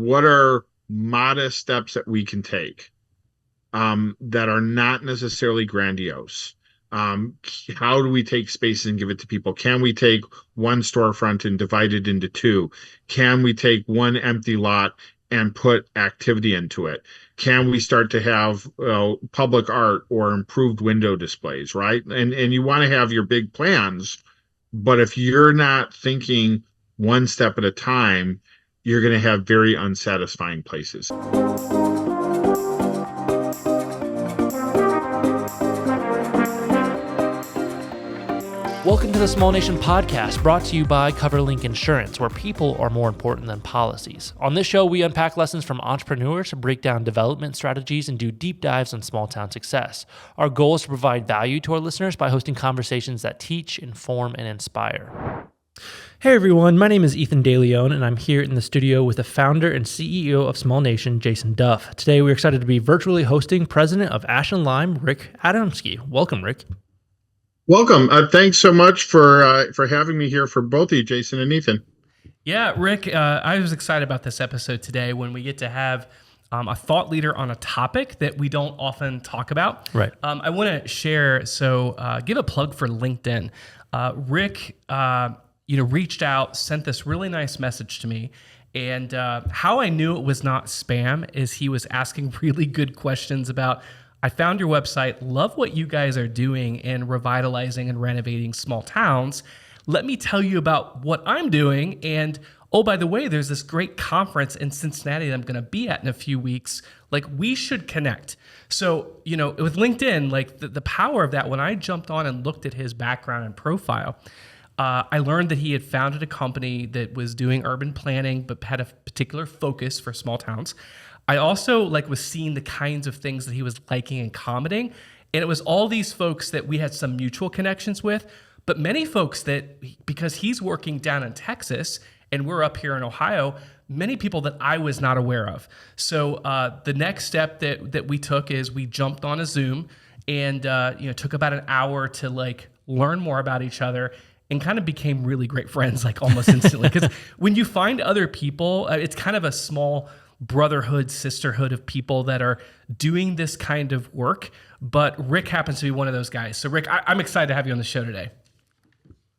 what are modest steps that we can take that are not necessarily grandiose? How do we take space and give it to people? Can we take one storefront and divide it into two? Can we take one empty lot and put activity into it? Can we start to have public art or improved window displays, right? And you want to have your big plans, but if you're not thinking one step at a time, you're going to have very unsatisfying places. Welcome to the Small Nation Podcast, brought to you by CoverLink Insurance, where people are more important than policies. On this show, we unpack lessons from entrepreneurs, break down development strategies, and do deep dives on small town success. Our goal is to provide value to our listeners by hosting conversations that teach, inform, and inspire. Hey everyone, my name is Ethan DeLeon, and I'm here in the studio with the founder and CEO of Small Nation, Jason Duff. Today, we're excited to be virtually hosting President of ASH+LIME, Rik Adamski. Welcome, Rik. Welcome. Thanks so much for having me here for both of you, Jason and Ethan. Yeah, Rik, I was excited about this episode today when we get to have a thought leader on a topic that we don't often talk about. Right. I want to share, give a plug for LinkedIn. Rik, reached out, sent this really nice message to me. And how I knew it was not spam is he was asking really good questions about, I found your website, love what you guys are doing in revitalizing and renovating small towns. Let me tell you about what I'm doing. And oh, by the way, there's this great conference in Cincinnati that I'm going to be at in a few weeks. Like, we should connect. So, with LinkedIn, like the power of that, when I jumped on and looked at his background and profile, I learned that he had founded a company that was doing urban planning, but had a particular focus for small towns. I also was seeing the kinds of things that he was liking and commenting. And it was all these folks that we had some mutual connections with, but many folks that, because he's working down in Texas and we're up here in Ohio, many people that I was not aware of. So the next step that we took is we jumped on a Zoom and took about an hour to learn more about each other, and kind of became really great friends almost instantly. Because when you find other people, it's kind of a small brotherhood, sisterhood of people that are doing this kind of work. But Rik happens to be one of those guys. So Rik, I'm excited to have you on the show today.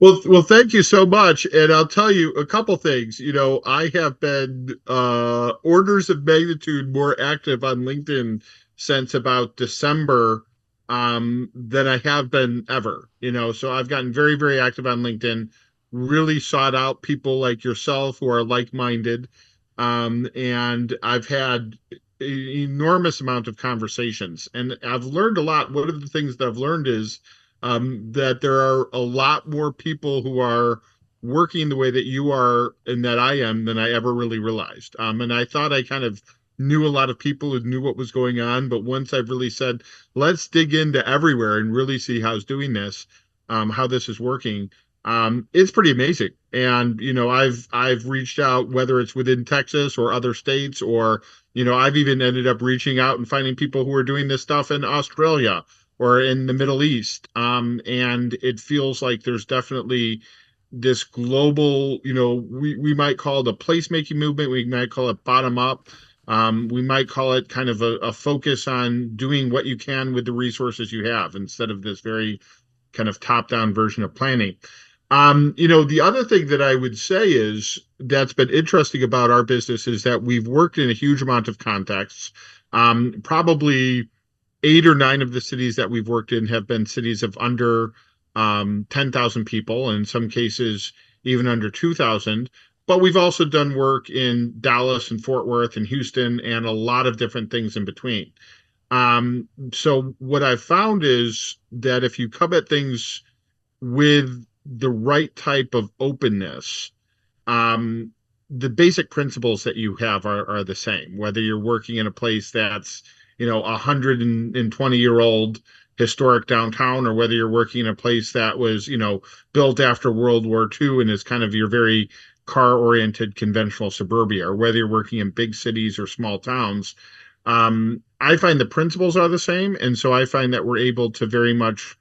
Well, thank you so much. And I'll tell you a couple things. I have been orders of magnitude more active on LinkedIn since about December than I have been ever. So I've gotten very, very active on LinkedIn, really sought out people like yourself who are like-minded. And I've had an enormous amount of conversations, and I've learned a lot. One of the things that I've learned is that there are a lot more people who are working the way that you are and that I am than I ever really realized. And I thought I kind of knew a lot of people who knew what was going on, but once I've really said, let's dig into everywhere and really see how it's doing this, how this is working, it's pretty amazing. And, I've reached out, whether it's within Texas or other states, or, I've even ended up reaching out and finding people who are doing this stuff in Australia or in the Middle East. And it feels like there's definitely this global, we might call it a placemaking movement. We might call it bottom up. We might call it kind of a focus on doing what you can with the resources you have instead of this very kind of top-down version of planning. The other thing that I would say is that's been interesting about our business is that we've worked in a huge amount of contexts. Probably 8 or 9 of the cities that we've worked in have been cities of under 10,000 people, and in some cases even under 2,000. But we've also done work in Dallas and Fort Worth and Houston and a lot of different things in between. So what I've found is that if you come at things with the right type of openness, the basic principles that you have are the same, whether you're working in a place that's, 120-year-old historic downtown, or whether you're working in a place that was, built after World War II and is kind of your very car-oriented conventional suburbia, or whether you're working in big cities or small towns. I find the principles are the same. And so I find that we're able to very much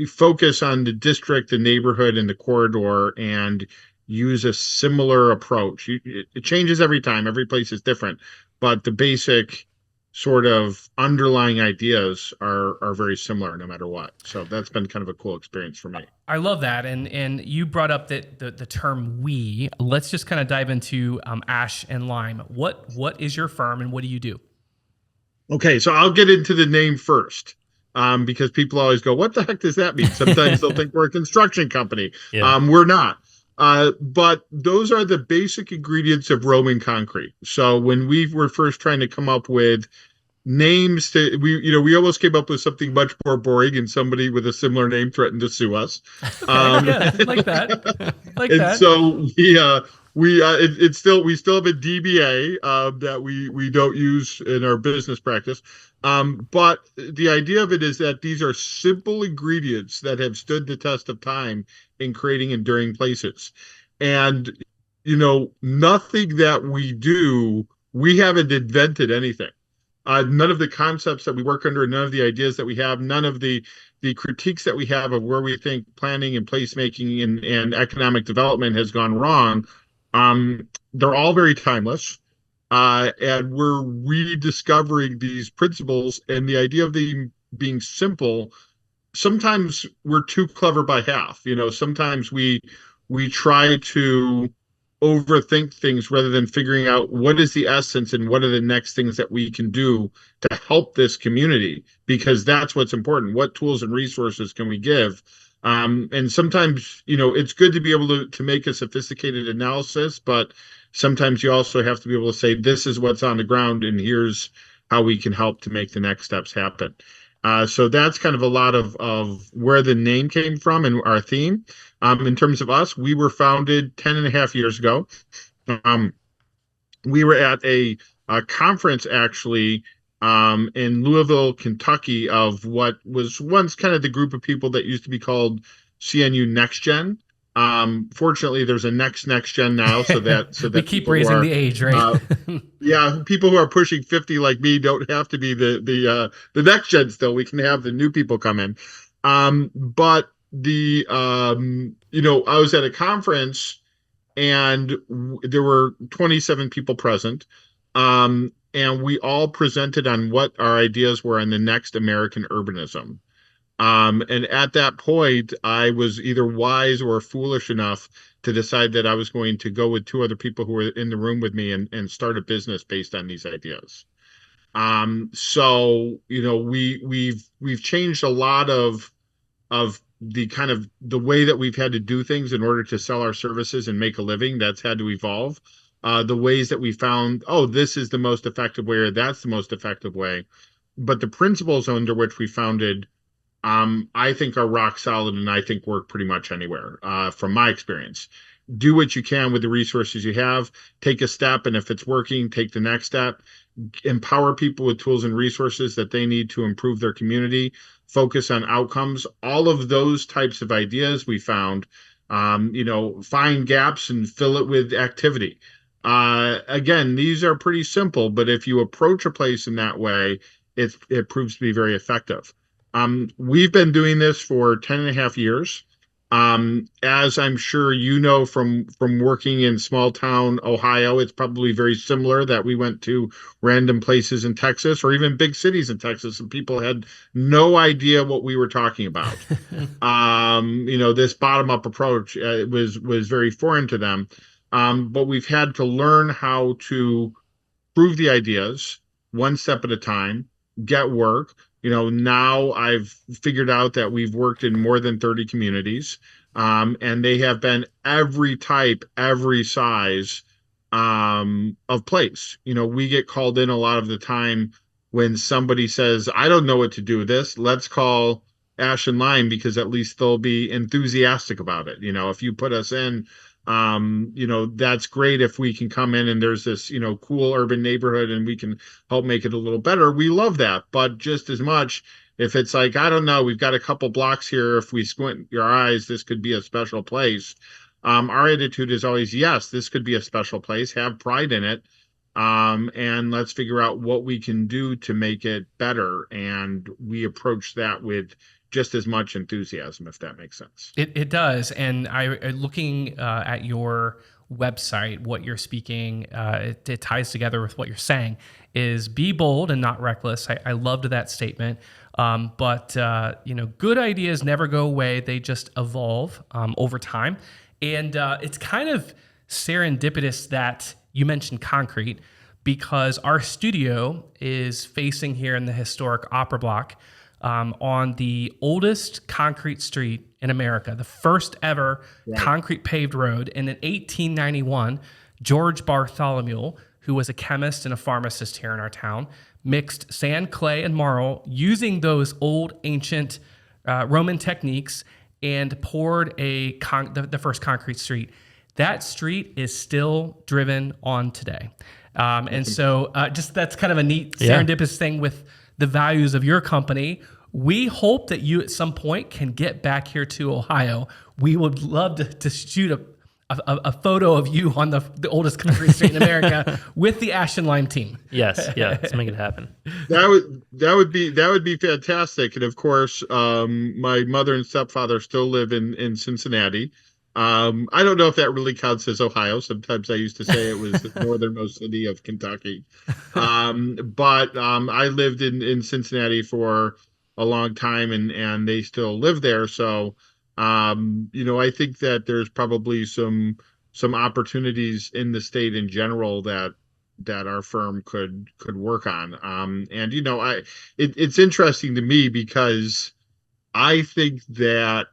focus on the district, the neighborhood, and the corridor, and use a similar approach. It changes every time. Every place is different, but the basic sort of underlying ideas are very similar no matter what. So that's been kind of a cool experience for me. I love that, and you brought up that the term "we." Let's just kind of dive into ASH+LIME. What is your firm, and what do you do? Okay, so I'll get into the name first. Because people always go, what the heck does that mean? Sometimes they'll think we're a construction company. Yeah. We're not. But those are the basic ingredients of Roman concrete. So when we were first trying to come up with names we almost came up with something much more boring, and somebody with a similar name threatened to sue us. Yeah, like that. Like and that. so we still have a DBA that we don't use in our business practice. But the idea of it is that these are simple ingredients that have stood the test of time in creating enduring places. And nothing that we do, we haven't invented anything. None of the concepts that we work under, none of the ideas that we have, none of the critiques that we have of where we think planning and placemaking and economic development has gone wrong, they're all very timeless. And we're rediscovering these principles, and the idea of them being simple. Sometimes we're too clever by half. Sometimes we try to overthink things rather than figuring out what is the essence and what are the next things that we can do to help this community, because that's what's important. What tools and resources can we give? And sometimes, it's good to be able to make a sophisticated analysis, but sometimes you also have to be able to say, this is what's on the ground, and here's how we can help to make the next steps happen. So that's kind of a lot of where the name came from and our theme. In terms of us, we were founded 10 and a half years ago. We were at a conference, actually, in Louisville, Kentucky, of what was once kind of the group of people that used to be called CNU Next Gen. Fortunately, there's a next gen now, so that we keep raising the age, right? Yeah, people who are pushing 50 like me don't have to be the next gen still. We can have the new people come in. But I was at a conference, and there were 27 people present. And we all presented on what our ideas were on the next American urbanism. And at that point, I was either wise or foolish enough to decide that I was going to go with two other people who were in the room with me and start a business based on these ideas. So we've changed a lot of the kind of the way that we've had to do things in order to sell our services and make a living. That's had to evolve. The ways that we found, this is the most effective way, or that's the most effective way. But the principles under which we founded, I think, are rock solid, and I think work pretty much anywhere, from my experience. Do what you can with the resources you have, take a step, and if it's working, take the next step. Empower people with tools and resources that they need to improve their community, focus on outcomes. All of those types of ideas we found, find gaps and fill it with activity. Again, these are pretty simple, but if you approach a place in that way, it proves to be very effective. We've been doing this for 10 and a half years. As I'm sure you know from working in small town Ohio, it's probably very similar that we went to random places in Texas or even big cities in Texas, and people had no idea what we were talking about. This bottom-up approach was very foreign to them. But we've had to learn how to prove the ideas one step at a time, get work. Now I've figured out that we've worked in more than 30 communities, and they have been every type, every size of place. We get called in a lot of the time when somebody says, I don't know what to do with this. Let's call ASH+LIME, because at least they'll be enthusiastic about it. If you put us in, that's great if we can come in and there's this, cool urban neighborhood and we can help make it a little better. We love that. But just as much, if it's like, I don't know, we've got a couple blocks here. If we squint your eyes, this could be a special place. Our attitude is always, yes, this could be a special place. Have pride in it. And let's figure out what we can do to make it better. And we approach that with just as much enthusiasm, if that makes sense. It does. And looking at your website, what you're speaking, it ties together with what you're saying, is be bold and not reckless. I loved that statement. But good ideas never go away. They just evolve over time. And it's kind of serendipitous that you mentioned concrete, because our studio is facing here in the historic Opera Block, on the oldest concrete street in America, the first ever concrete paved road. And in 1891, George Bartholomew, who was a chemist and a pharmacist here in our town, mixed sand, clay, and marl using those old ancient Roman techniques and poured the first concrete street. That street is still driven on today. And so just that's kind of a neat serendipitous thing with the values of your company. We hope that you at some point can get back here to Ohio. We would love to shoot a photo of you on the oldest concrete street in America with the ASH+LIME team. Yes, yeah, let's make it happen. That would be fantastic. And of course, my mother and stepfather still live in Cincinnati. I don't know if that really counts as Ohio. Sometimes I used to say it was the northernmost city of Kentucky. But I lived in Cincinnati for a long time, and they still live there. So, I think that there's probably some opportunities in the state in general that our firm could work on. It's interesting to me because I think that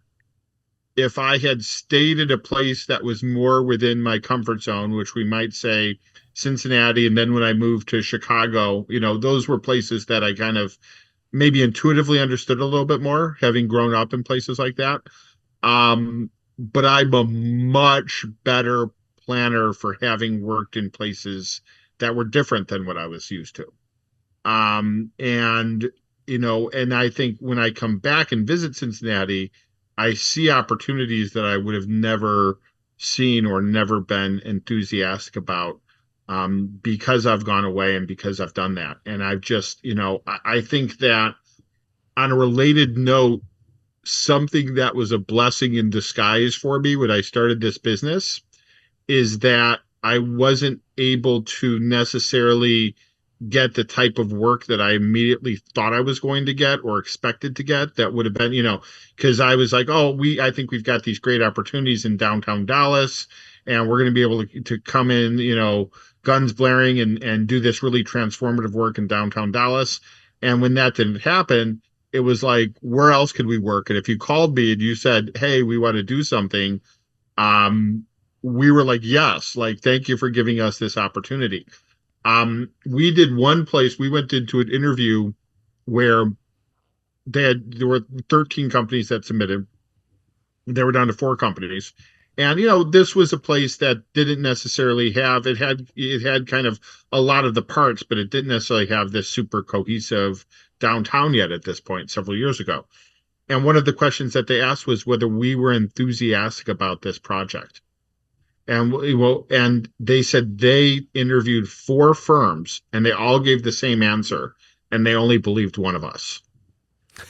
if I had stayed at a place that was more within my comfort zone, which we might say Cincinnati, and then when I moved to Chicago, those were places that I kind of maybe intuitively understood a little bit more, having grown up in places like that. But I'm a much better planner for having worked in places that were different than what I was used to. And I think when I come back and visit Cincinnati, I see opportunities that I would have never seen or never been enthusiastic about, because I've gone away and because I've done that. And I've just, I think that on a related note, something that was a blessing in disguise for me when I started this business is that I wasn't able to necessarily get the type of work that I immediately thought I was going to get or expected to get. That would have been, because I was like, I think we've got these great opportunities in downtown Dallas, and we're going to be able to come in, guns blaring and do this really transformative work in downtown Dallas. And when that didn't happen, it was like, where else could we work? And if you called me and you said, hey, we want to do something, we were like, yes, like, thank you for giving us this opportunity. We did one place, we went into an interview where there were 13 companies that submitted. They were down to 4 companies. And, this was a place that didn't necessarily have, it had kind of a lot of the parts, but it didn't necessarily have this super cohesive downtown yet at this point, several years ago. And one of the questions that they asked was whether we were enthusiastic about this project. And they said they interviewed 4 firms and they all gave the same answer, and they only believed one of us.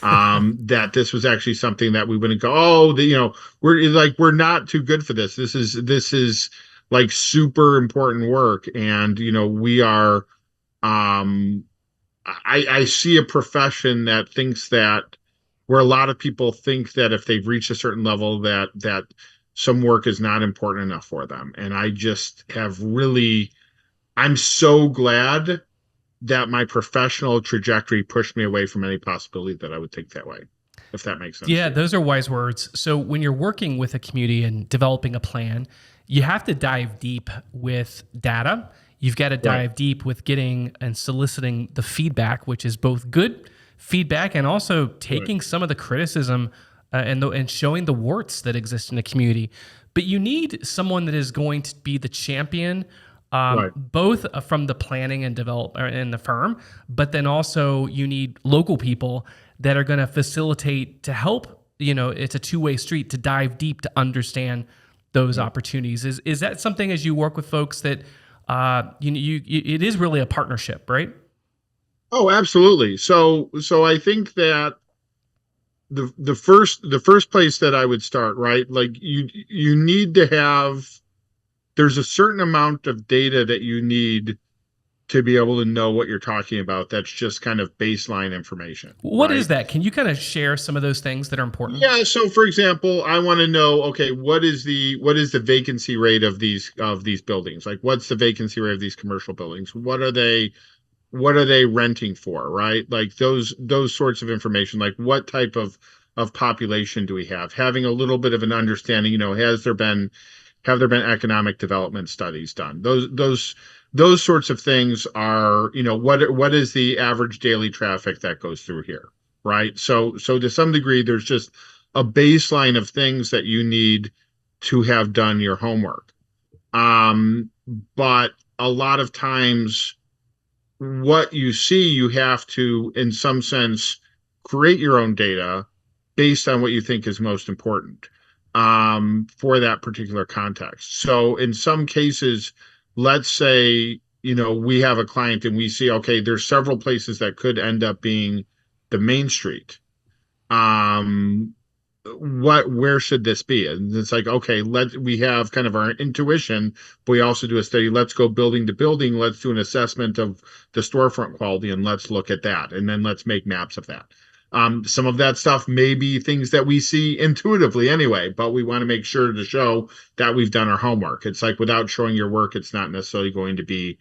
That this was actually something that we wouldn't go, we're not too good for this. This is like super important work. And, we are, I see a profession that thinks that, where a lot of people think that if they've reached a certain level that some work is not important enough for them. And I just have I'm so glad that my professional trajectory pushed me away from any possibility that I would think that way, if that makes sense. Yeah, those are wise words. So when you're working with a community and developing a plan, you have to dive deep with data. You've got to dive deep with getting and soliciting the feedback, which is both good feedback and also taking some of the criticism and showing the warts that exist in the community. But you need someone that is going to be the champion, both from the planning and development in the firm, but then also you need local people that are going to facilitate to help. It's a two-way street to dive deep to understand those opportunities. Is that something as you work with folks that it is really a partnership, right? Oh, absolutely. So I think that the first place that I would start, right? Like you need to have, there's a certain amount of data that you need to be able to know what you're talking about. That's just kind of baseline information. What right? is that? Can you kind of share some of those things that are important? Yeah. So, for example, I want to know, okay, what is the vacancy rate of these buildings? Like, what's the vacancy rate of these commercial buildings? What are they renting for? Right? Like those sorts of information. Like, what type of population do we have? Having a little bit of an understanding. Have there been economic development studies done? Those sorts of things are, what is the average daily traffic that goes through here, right? So to some degree, there's just a baseline of things that you need to have done your homework. But a lot of times, what you see, you have to, in some sense, create your own data based on what you think is most important for that particular context. So in some cases, let's say, we have a client and we see, okay, there's several places that could end up being the main street. Where should this be? And it's like, okay, we have kind of our intuition, but we also do a study. Let's go building to building. Let's do an assessment of the storefront quality and let's look at that. And then let's make maps of that. Some of that stuff may be things that we see intuitively anyway, but we want to make sure to show that we've done our homework. It's like, without showing your work, it's not necessarily going to be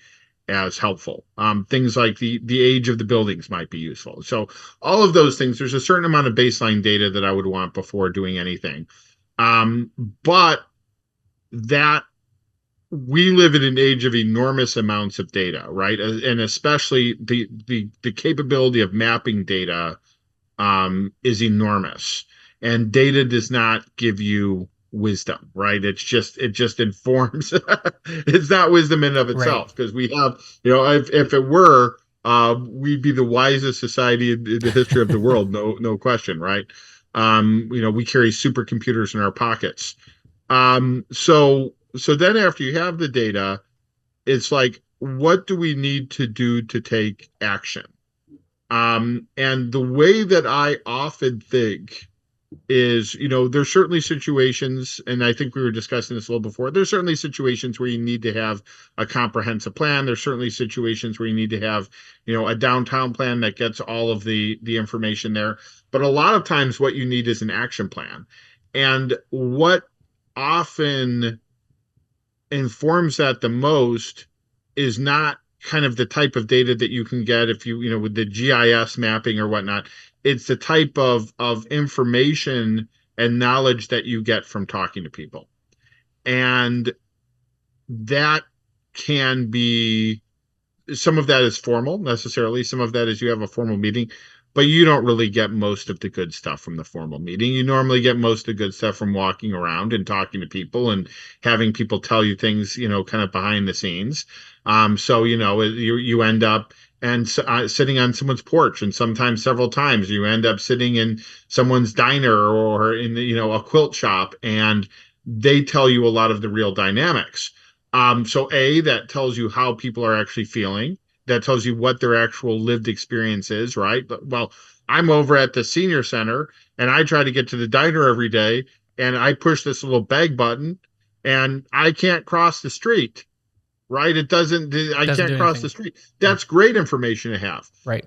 as helpful. Things like the age of the buildings might be useful. So all of those things, there's a certain amount of baseline data that I would want before doing anything. But that we live in an age of enormous amounts of data, right? And especially the capability of mapping data is enormous. And data does not give you wisdom, right? It just informs. It's not wisdom in and of itself, because we have, if it were, we'd be the wisest society in the history of the world, no question, right? We carry supercomputers in our pockets. So then after you have the data, it's like, what do we need to do to take action? And the way that I often think is, there's certainly situations, and I think we were discussing this a little before, there's certainly situations where you need to have a comprehensive plan. There's certainly situations where you need to have, a downtown plan that gets all of the information there. But a lot of times what you need is an action plan. And what often informs that the most is not kind of the type of data that you can get if with the GIS mapping or whatnot. It's the type of information and knowledge that you get from talking to people. And that can be, some of that is formal necessarily. Some of that is you have a formal meeting, but you don't really get most of the good stuff from the formal meeting. You normally get most of the good stuff from walking around and talking to people and having people tell you things, kind of behind the scenes. So, you end up sitting on someone's porch, and sometimes several times you end up sitting in someone's diner or in a quilt shop, and they tell you a lot of the real dynamics. So that tells you how people are actually feeling. That tells you what their actual lived experience is, right? But, well, I'm over at the senior center and I try to get to the diner every day, and I push this little bag button and I can't cross the street. Right? I can't cross the street. That's great information to have. Right.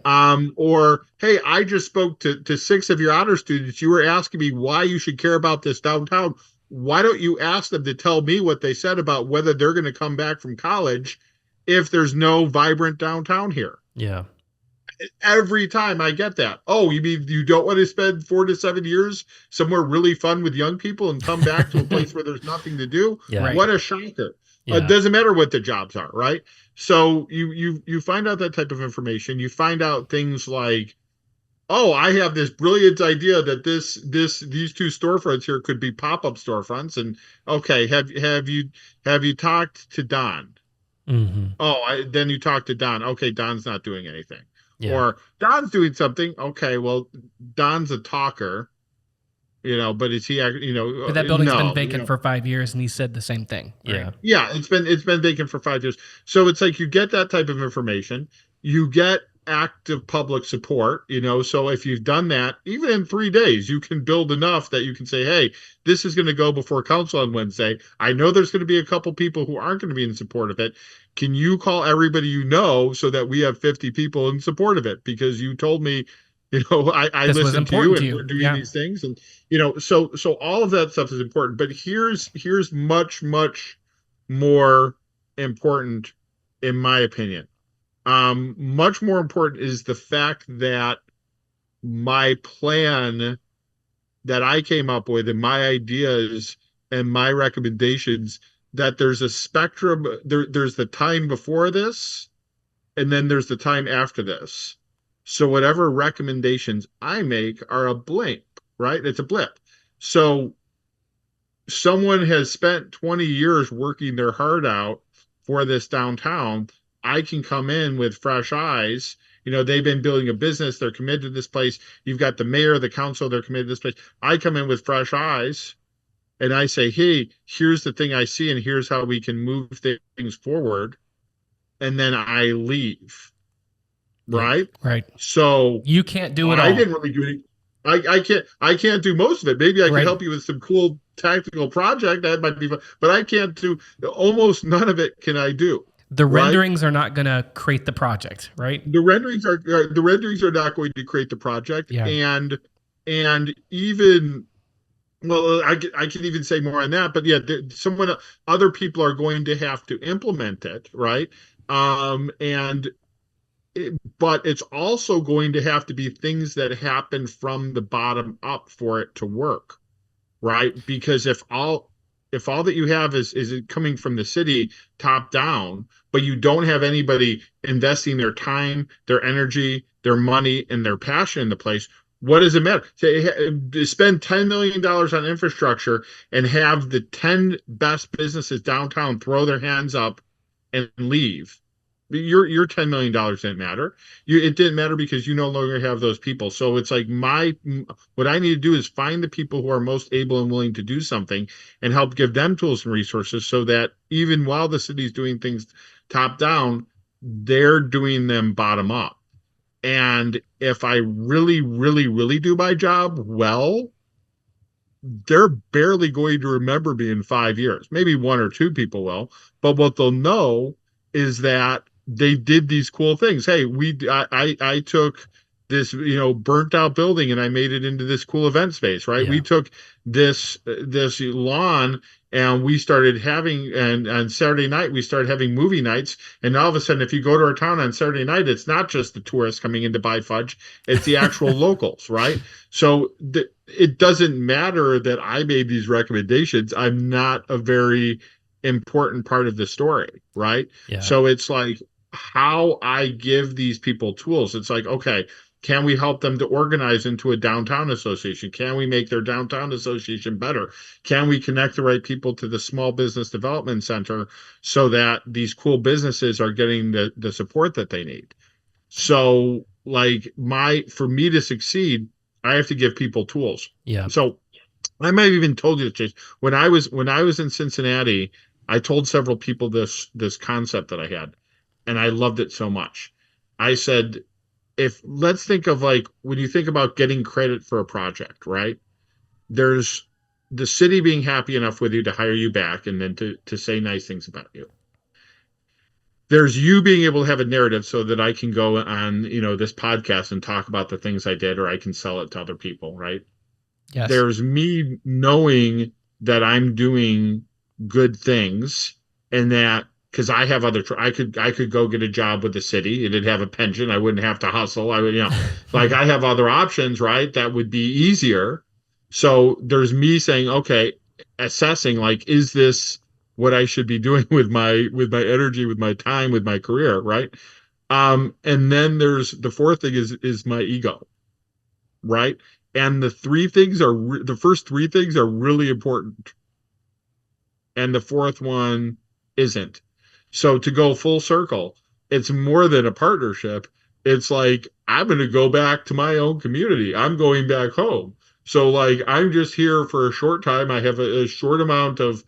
Or, hey, I just spoke to 6 of your honor students. You were asking me why you should care about this downtown. Why don't you ask them to tell me what they said about whether they're going to come back from college if there's no vibrant downtown here? Yeah. Every time I get that. Oh, you mean you don't want to spend 4 to 7 years somewhere really fun with young people and come back to a place where there's nothing to do? Yeah. What a shocker. Yeah. It doesn't matter what the jobs are, right? So you find out that type of information. You find out things like, oh, I have this brilliant idea that these 2 storefronts here could be pop-up storefronts. And okay, have you talked to Don? Mm-hmm. Oh, then you talk to Don. Okay, Don's not doing anything. Yeah. Or Don's doing something. Okay, well, Don's a talker. But is he, But that building's been vacant for 5 years, and he said the same thing. Right? Yeah. Yeah, it's been vacant for 5 years. So it's like you get that type of information. You get active public support, so if you've done that, even in 3 days, you can build enough that you can say, hey, this is going to go before council on Wednesday. I know there's going to be a couple people who aren't going to be in support of it. Can you call everybody so that we have 50 people in support of it? Because you told me, I This was listened to you important and to you. we're doing Yeah. these things. And, so all of that stuff is important. But here's much, much more important, in my opinion. Much more important is the fact that my plan that I came up with and my ideas and my recommendations, that there's a spectrum. There's the time before this, and then there's the time after this. So whatever recommendations I make are a blip, right? It's a blip. So someone has spent 20 years working their heart out for this downtown. I can come in with fresh eyes. They've been building a business. They're committed to this place. You've got the mayor, the council, they're committed to this place. I come in with fresh eyes and I say, hey, here's the thing I see, and here's how we can move things forward. And then I leave. Right? Right. So you can't do it all. I didn't really do any. I can't do most of it. Maybe I can help you with some cool tactical project. That might be fun, but I can't do almost none of it. Can I do? The renderings are not going to create the project, right? The renderings are not going to create the project. Yeah. And even, well, I can even say more on that, but yeah, other people are going to have to implement it, right? But it's also going to have to be things that happen from the bottom up for it to work, right? Because if all that you have is coming from the city top down, but you don't have anybody investing their time, their energy, their money, and their passion in the place, what does it matter? Spend $10 million on infrastructure and have the 10 best businesses downtown throw their hands up and leave. Your $10 million didn't matter. It didn't matter because you no longer have those people. So it's like what I need to do is find the people who are most able and willing to do something and help give them tools and resources so that even while the city's doing things top down, they're doing them bottom up. And if I really, really, really do my job well, they're barely going to remember me in 5 years. Maybe one or two people will, but what they'll know is that they did these cool things. Hey, I took this, burnt out building and I made it into this cool event space, right? Yeah. We took this lawn and we started having, and on Saturday night, we started having movie nights. And all of a sudden, if you go to our town on Saturday night, it's not just the tourists coming in to buy fudge, it's the actual locals, right? So it doesn't matter that I made these recommendations. I'm not a very important part of the story, right? Yeah. So it's like how I give these people tools. It's like, okay, can we help them to organize into a downtown association? Can we make their downtown association better? Can we connect the right people to the small business development center so that these cool businesses are getting the support that they need? So like for me to succeed, I have to give people tools. Yeah. So I might have even told you this, Chase. When I was in Cincinnati, I told several people this concept that I had, and I loved it so much. I said, let's think of like when you think about getting credit for a project, right? There's the city being happy enough with you to hire you back and then to say nice things about you. There's you being able to have a narrative so that I can go on, this podcast and talk about the things I did, or I can sell it to other people, right? Yes. There's me knowing that I'm doing good things, and that because I have I could go get a job with the city. It'd have a pension. I wouldn't have to hustle. I would, like I have other options, right? That would be easier. So there's me saying, okay, assessing like, is this what I should be doing with my energy, with my time, with my career, right? And then there's the fourth thing is my ego, right? And the first three things are really important. And the fourth one isn't. So to go full circle, it's more than a partnership. It's like, I'm going to go back to my own community. I'm going back home. So like, I'm just here for a short time. I have a short amount of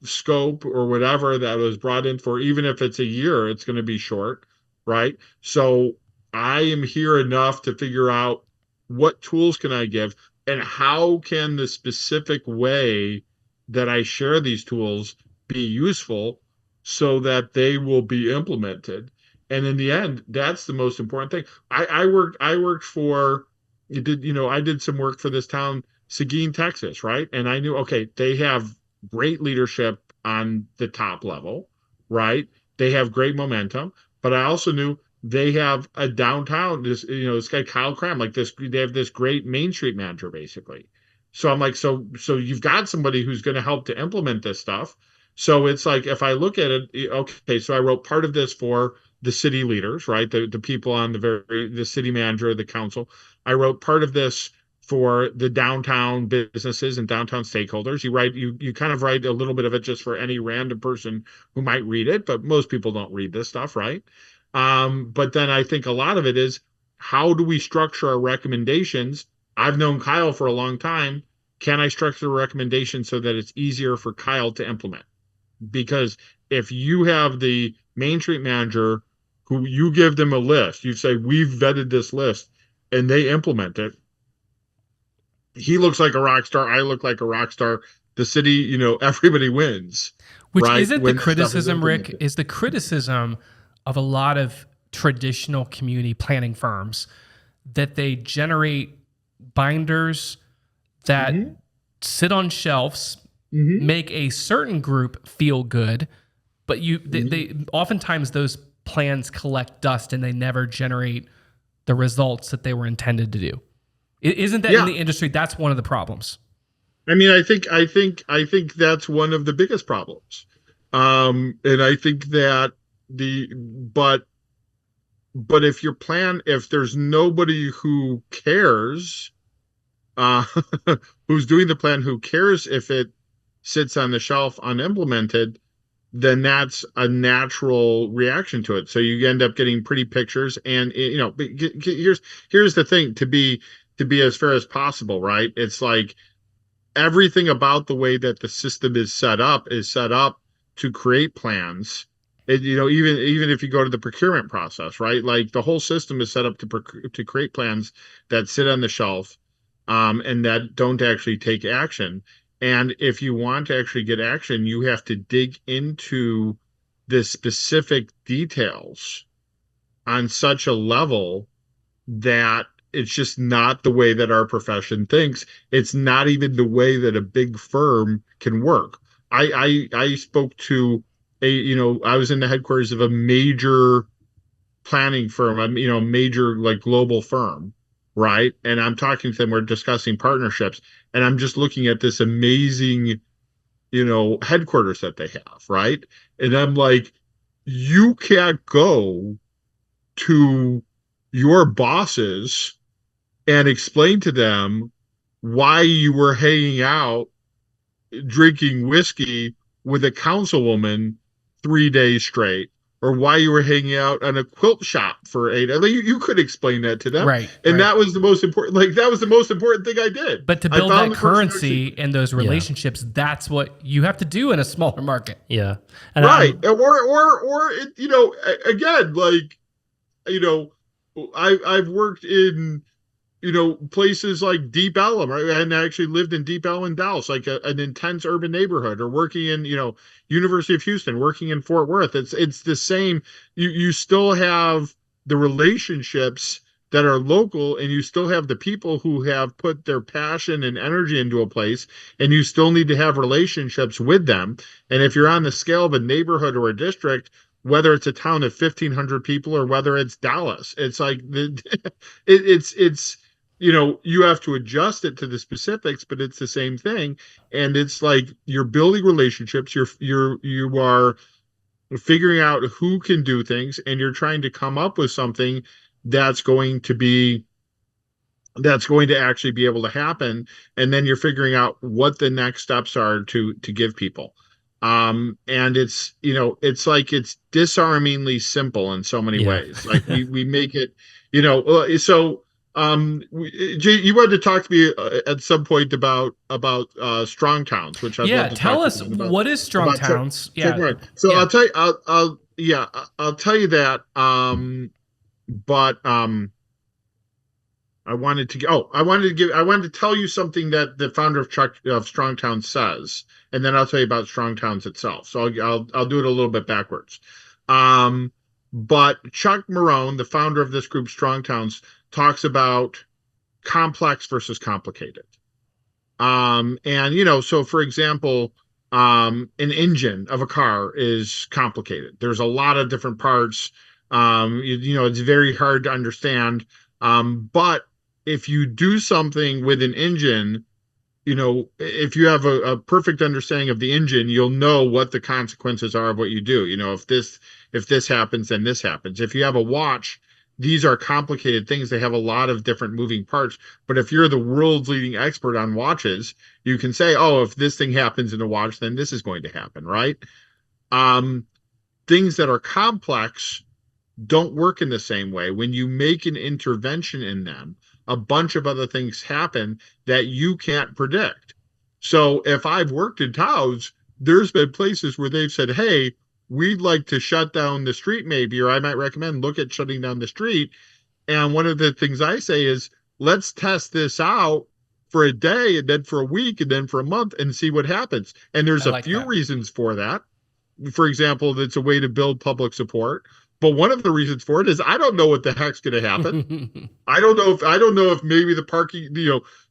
scope or whatever that was brought in for, even if it's a year, it's going to be short. right? So I am here enough to figure out what tools can I give and how can the specific way that I share these tools be useful so that they will be implemented. And in the end, that's the most important thing. I worked for I did some work for this town, Seguin, Texas, right? And I knew, okay, they have great leadership on the top level, right? They have great momentum, but I also knew they have a downtown, this guy Kyle Cram, like this, they have this great Main Street manager basically. So I'm like, so you've got somebody who's going to help to implement this stuff. So it's like, if I look at it, okay, so I wrote part of this for the city leaders, right? The people on the city manager, the council. I wrote part of this for the downtown businesses and downtown stakeholders. You kind of write a little bit of it just for any random person who might read it, but most people don't read this stuff, right? But then I think a lot of it is, how do we structure our recommendations? I've known Kyle for a long time. Can I structure a recommendation so that it's easier for Kyle to implement? Because if you have the Main Street manager who you give them a list, you say, we've vetted this list, and they implement it, he looks like a rock star, I look like a rock star, the city, everybody wins. Which right? isn't When the stuff is criticism, Rick, implemented. is the criticism of a lot of traditional community planning firms that they generate binders that sit on shelves, make a certain group feel good, but they oftentimes those plans collect dust and they never generate the results that they were intended to do. Isn't that in the industry? That's one of the problems. I mean, I think that's one of the biggest problems. And I think that but if there's nobody who cares, who's doing the plan, who cares if it sits on the shelf unimplemented, then that's a natural reaction to it. So you end up getting pretty pictures, and here's the thing, to be as fair as possible, right? It's like, everything about the way that the system is set up to create plans. Even if you go to the procurement process, right? Like, the whole system is set up to create plans that sit on the shelf, and that don't actually take action. And if you want to actually get action, you have to dig into the specific details on such a level that it's just not the way that our profession thinks. It's not even the way that a big firm can work. I spoke to I was in the headquarters of a major planning firm, major, like, global firm, right? And I'm talking to them, we're discussing partnerships, and I'm just looking at this amazing, headquarters that they have, right? And I'm like, you can't go to your bosses and explain to them why you were hanging out drinking whiskey with a councilwoman 3 days straight, or why you were hanging out on a quilt shop for 8 hours. You could explain that to them, Right? and that was the most important. Like, that was the most important thing I did. But to build that currency and those relationships, that's what you have to do in a smaller market. Yeah. And right. Or again, like, I've worked in, places like Deep Ellum, right? And I actually lived in Deep Ellum, Dallas, like an intense urban neighborhood, or working in, University of Houston, working in Fort Worth. It's the same. You still have the relationships that are local, and you still have the people who have put their passion and energy into a place, and you still need to have relationships with them. And if you're on the scale of a neighborhood or a district, whether it's a town of 1,500 people or whether it's Dallas, it's like it's you have to adjust it to the specifics, but it's the same thing. And it's like, you're building relationships, you are figuring out who can do things, and you're trying to come up with something that's going to actually be able to happen. And then you're figuring out what the next steps are to give people. And it's like, it's disarmingly simple in so many ways. Like, we make it, so you wanted to talk to me at some point about strong towns, which I'd love to tell talk us to you about. What is strong towns. So I'll tell you, yeah, I'll tell you that. But I wanted to tell you something that the founder of Strong Towns says, and then I'll tell you about Strong Towns itself. So I'll do it a little bit backwards. Um, but Chuck Marone, the founder of this group, Strong Towns, talks about complex versus complicated. And so for example, an engine of a car is complicated. There's a lot of different parts. It's very hard to understand. But if you do something with an engine, if you have a perfect understanding of the engine, you'll know what the consequences are of what you do. If this happens, then this happens. If you have a watch, these are complicated things. They have a lot of different moving parts. But if you're the world's leading expert on watches, you can say, oh, if this thing happens in a watch, then this is going to happen, right? Um, Things that are complex don't work in the same way. When you make an intervention in them, a bunch of other things happen that you can't predict. So if I've worked in towns, there's been places where they've said, hey, we'd like to shut down the street maybe, or I might recommend look at shutting down the street. And one of the things I say is, let's test this out for a day and then for a week and then for a month and see what happens. And there's I a like few that. reasons for that. For example, it's a way to build public support. But one of the reasons for it is I don't know what the heck's going to happen. I don't know if maybe the parking,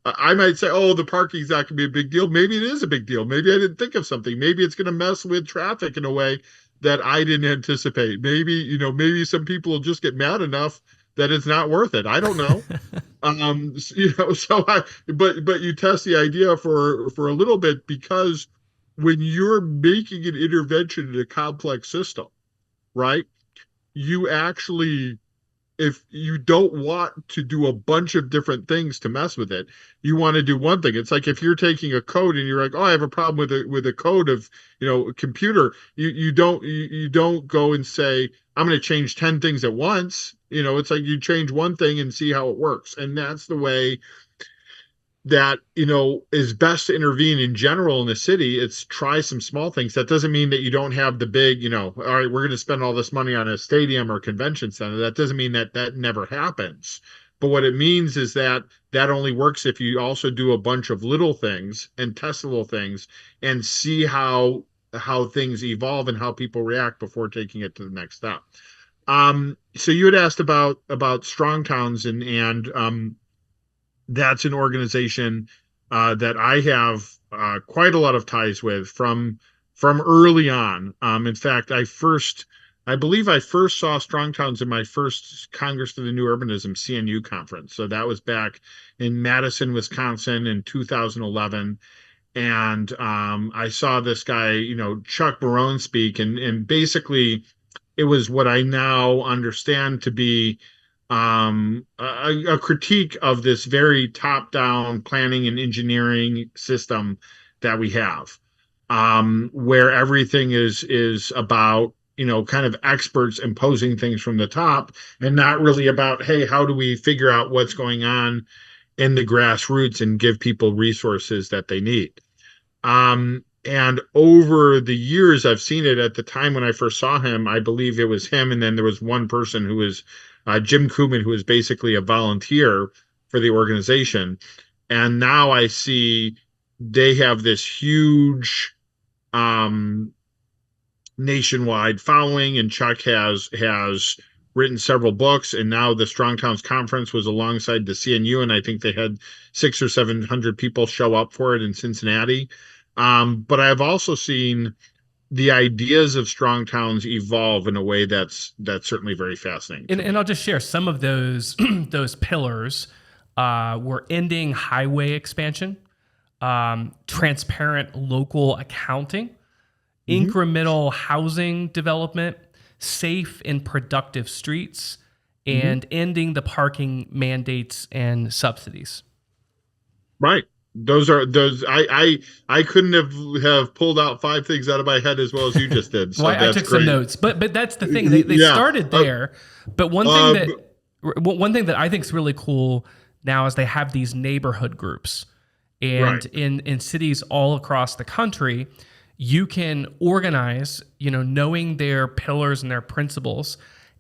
I might say, oh, the parking's not going to be a big deal. Maybe it is a big deal. Maybe I didn't think of something. Maybe it's going to mess with traffic in a way that I didn't anticipate. Maybe some people will just get mad enough that it's not worth it. I don't know. But you test the idea for a little bit, because when you're making an intervention in a complex system, right? You actually, if you don't want to do a bunch of different things to mess with it, you want to do one thing. It's like if you're taking a code and you're like, oh, I have a problem with a code of a computer. You don't go and say, I'm going to change 10 things at once. It's like you change one thing and see how it works. And that's the way that is best to intervene in general in the city. It's try some small things. That doesn't mean that you don't have the big, all right, we're going to spend all this money on a stadium or convention center. That doesn't mean that that never happens. But what it means is that that only works if you also do a bunch of little things and test little things and see how things evolve and how people react before taking it to the next step. So you had asked about strong towns, and that's an organization that I have quite a lot of ties with from early on. In fact, I believe I first saw Strong Towns in my first Congress to the New Urbanism (CNU) conference. So that was back in Madison, Wisconsin, in 2011. And I saw this guy, Chuck Marone, speak, and basically it was what I now understand to be a critique of this very top-down planning and engineering system that we have, where everything is about kind of experts imposing things from the top, and not really about, hey, how do we figure out what's going on in the grassroots and give people resources that they need. And over the years, I've seen it. At the time when I first saw him, I believe it was him, and then there was one person who was Jim Kuman, who is basically a volunteer for the organization. And now I see they have this huge nationwide following, and Chuck has written several books, and now the Strong Towns Conference was alongside the CNU, and I think they had 600 or 700 people show up for it in Cincinnati. But I've also seen the ideas of strong towns evolve in a way that's certainly very fascinating. And I'll just share some of those those pillars were ending highway expansion, transparent local accounting, incremental housing development, safe and productive streets, and ending the parking mandates and subsidies. Right. Those I couldn't have pulled out 5 things out of my head as well as you just did. So well, I took some notes, but that's the thing. They started there, but one thing that I think is really cool now is they have these neighborhood groups, and in cities all across the country, you can organize, knowing their pillars and their principles,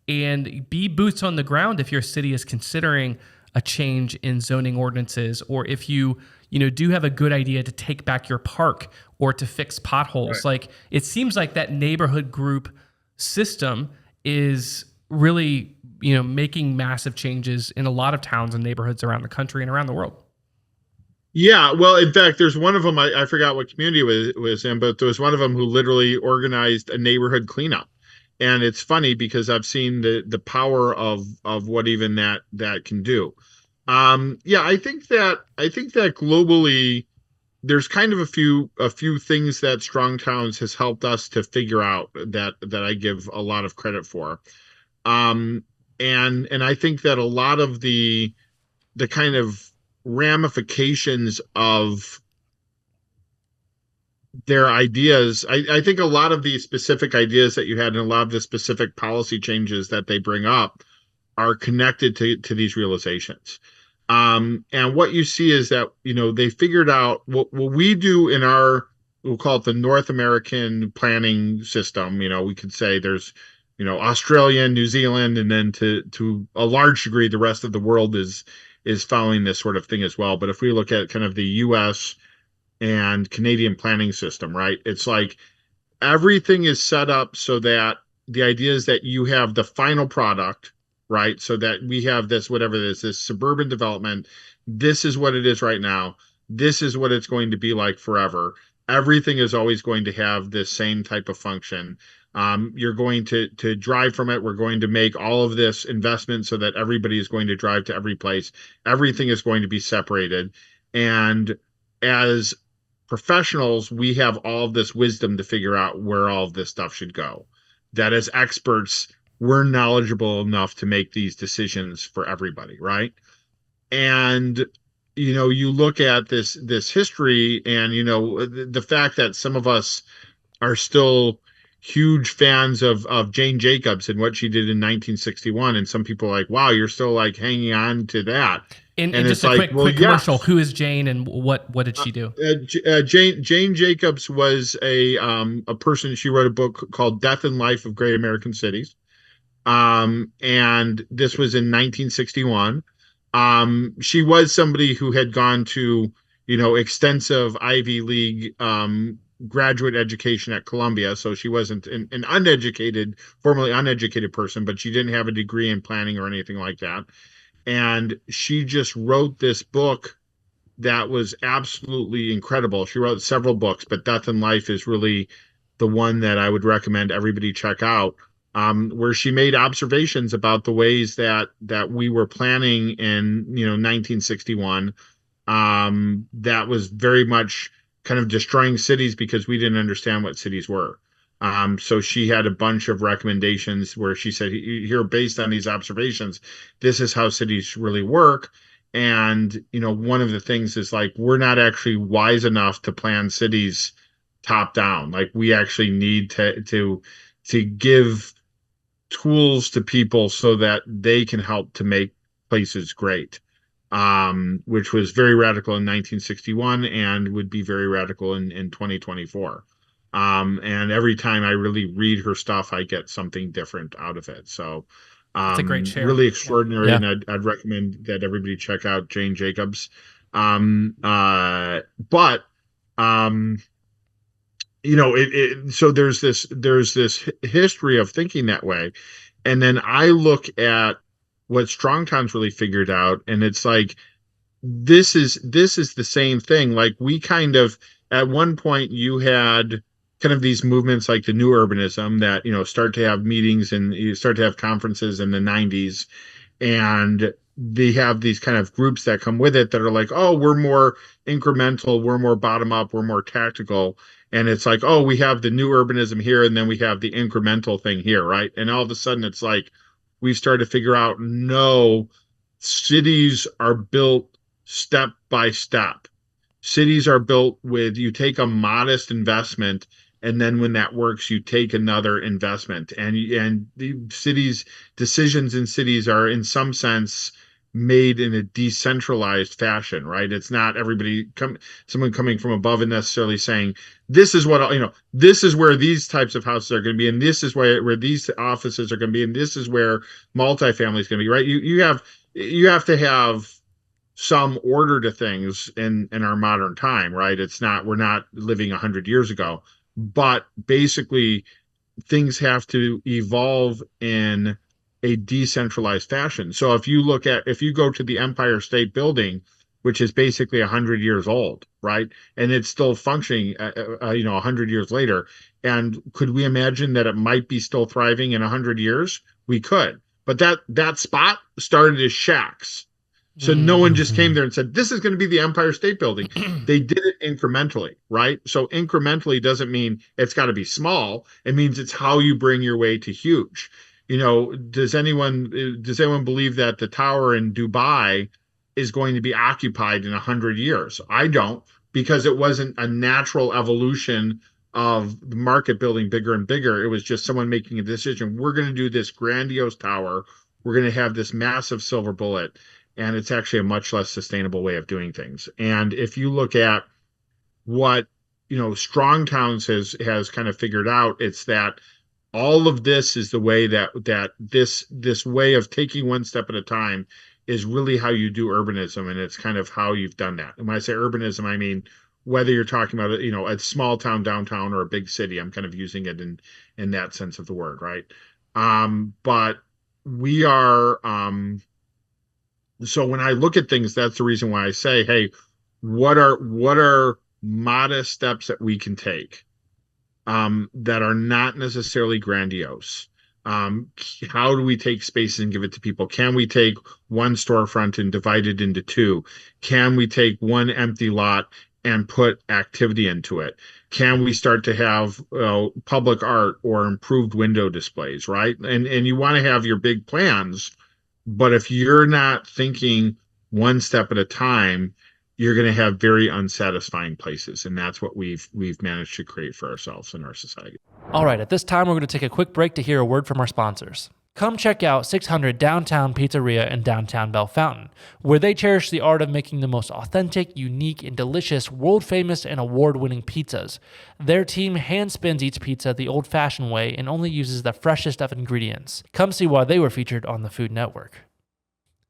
and be boots on the ground if your city is considering a change in zoning ordinances, or if you do have a good idea to take back your park or to fix potholes. Right. Like, it seems like that neighborhood group system is really, making massive changes in a lot of towns and neighborhoods around the country and around the world. Yeah, well, in fact, there's one of them, I forgot what community was in, but there was one of them who literally organized a neighborhood cleanup. And it's funny because I've seen the power of what even that can do. Yeah, I think that globally there's kind of a few things that Strong Towns has helped us to figure out that I give a lot of credit for. Um, and I think that a lot of the kind of ramifications of their ideas, I think a lot of the specific ideas that you had and a lot of the specific policy changes that they bring up are connected to these realizations. And what you see is that, they figured out what we do in our, we'll call it the North American planning system. We could say there's, Australia, New Zealand, and then to a large degree, the rest of the world is following this sort of thing as well. But if we look at kind of the US and Canadian planning system, right? It's like everything is set up so that the idea is that you have the final product, right? So that we have this, whatever this suburban development. This is what it is right now. This is what it's going to be like forever. Everything is always going to have this same type of function. You're going to drive from it. We're going to make all of this investment so that everybody is going to drive to every place. Everything is going to be separated. And as professionals, we have all of this wisdom to figure out where all of this stuff should go. That as experts, we're knowledgeable enough to make these decisions for everybody, right? And you look at this history, and the fact that some of us are still huge fans of Jane Jacobs and what she did in 1961, and some people are like, wow, you're still like hanging on to that. And And just it's a like, well, quick commercial. yes. Who is Jane, and what did she do? Jane Jacobs was a person. She wrote a book called Death and Life of Great American Cities. And this was in 1961. She was somebody who had gone to, extensive Ivy League graduate education at Columbia. So she wasn't an uneducated, formerly uneducated person, but she didn't have a degree in planning or anything like that. And she just wrote this book that was absolutely incredible. She wrote several books, but Death and Life is really the one that I would recommend everybody check out, where she made observations about the ways that we were planning in 1961. That was very much kind of destroying cities because we didn't understand what cities were. So she had a bunch of recommendations where she said, here, based on these observations, this is how cities really work. And, one of the things is like, we're not actually wise enough to plan cities top down. Like, we actually need to give tools to people so that they can help to make places great. Which was very radical in 1961 and would be very radical in 2024. And every time I really read her stuff, I get something different out of it. So, It's a great share. really extraordinary. Yeah. And I'd recommend that everybody check out Jane Jacobs. But, so there's this history of thinking that way. And then I look at what Strong Towns really figured out, and it's like, this is the same thing. Like, we kind of, at one point, you had kind of these movements like the new urbanism that start to have meetings and you start to have conferences in the 90s, and they have these kind of groups that come with it that are like, oh, we're more incremental, we're more bottom up, we're more tactical. And it's like, oh, we have the new urbanism here, and then we have the incremental thing here, right? And all of a sudden it's like, we've started to figure out, no, cities are built step by step. Cities are built with, you take a modest investment, and then when that works, you take another investment. And the decisions in cities are, in some sense, made in a decentralized fashion, right? It's not someone coming from above and necessarily saying, this is what, this is where these types of houses are going to be, and this is where these offices are going to be, and this is where multifamily is going to be, right? You have to have some order to things in our modern time, right? We're not living 100 years ago, but basically things have to evolve in a decentralized fashion. So if you go to the Empire State Building, which is basically 100 years old, right? And it's still functioning, 100 years later. And could we imagine that it might be still thriving in 100 years? We could. But that spot started as shacks. So no one just came there and said, this is going to be the Empire State Building. They did it incrementally, right? So incrementally doesn't mean it's got to be small. It means it's how you bring your way to huge. Does anyone believe that the tower in Dubai is going to be occupied in 100 years? I don't, because it wasn't a natural evolution of the market building bigger and bigger. It was just someone making a decision. We're going to do this grandiose tower. We're going to have this massive silver bullet. And it's actually a much less sustainable way of doing things. And if you look at what, Strong Towns has kind of figured out, it's that all of this is the way that this way of taking one step at a time is really how you do urbanism. And it's kind of how you've done that. And when I say urbanism, I mean, whether you're talking about, a small town, downtown, or a big city, I'm kind of using it in that sense of the word. Right. But we are, so when I look at things, that's the reason why I say, hey, what are modest steps that we can take that are not necessarily grandiose? How do we take spaces and give it to people? Can we take one storefront and divide it into two? Can we take one empty lot and put activity into it? Can we start to have public art or improved window displays, right? And you want to have your big plans. But if you're not thinking one step at a time, you're going to have very unsatisfying places. And that's what we've managed to create for ourselves in our society. All right, at this time, we're going to take a quick break to hear a word from our sponsors. Come check out 600 Downtown Pizzeria in downtown Bell Fountain, where they cherish the art of making the most authentic, unique, and delicious, world-famous, and award-winning pizzas. Their team hand-spins each pizza the old-fashioned way and only uses the freshest of ingredients. Come see why they were featured on the Food Network.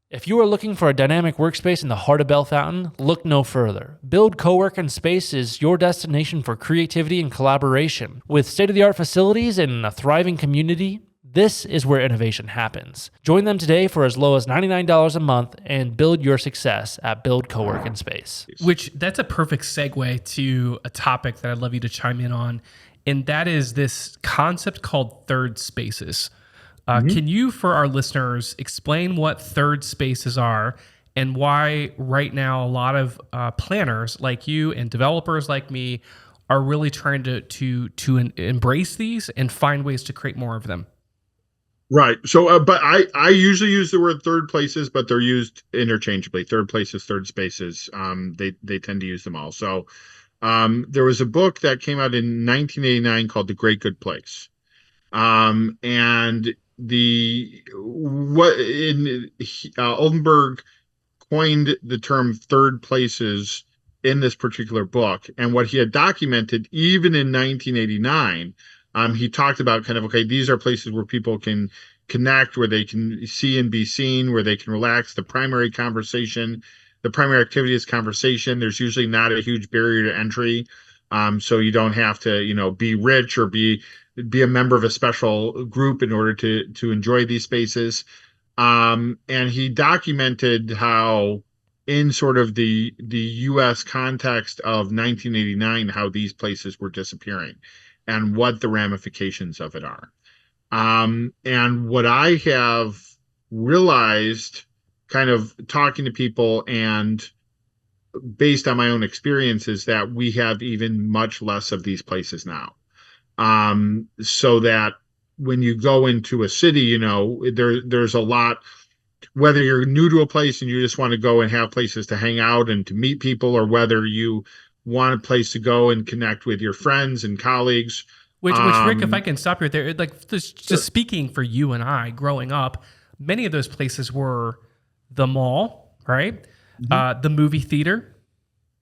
If you are looking for a dynamic workspace in the heart of Bell Fountain, look no further. Build Co-work & Space is your destination for creativity and collaboration. With state-of-the-art facilities and a thriving community, this is where innovation happens. Join them today for as low as $99 a month and build your success at Build Co-work & Space. Which, that's a perfect segue to a topic that I'd love you to chime in on, and that is this concept called third spaces. Can you, for our listeners, explain what third spaces are and why right now a lot of planners like you and developers like me are really trying to embrace these and find ways to create more of them? Right. So, but I usually use the word third places, but they're used interchangeably. Third places, third spaces. They tend to use them all. So, there was a book that came out in 1989 called The Great Good Place. And Oldenburg coined the term third places in this particular book. And what he had documented, even in 1989, he talked about kind of, okay, these are places where people can connect, where they can see and be seen, where they can relax. The primary activity is conversation. There's usually not a huge barrier to entry. So you don't have to, be rich or be a member of a special group in order to enjoy these spaces. And he documented how in sort of the US context of 1989, how these places were disappearing and what the ramifications of it are. And what I have realized kind of talking to people and based on my own experience is that we have even much less of these places now. So that when you go into a city, there's a lot, whether you're new to a place and you just want to go and have places to hang out and to meet people, or whether you want a place to go and connect with your friends and colleagues. Which Rick, if I can stop you there, like just speaking for you and I growing up, many of those places were the mall, right? The movie theater.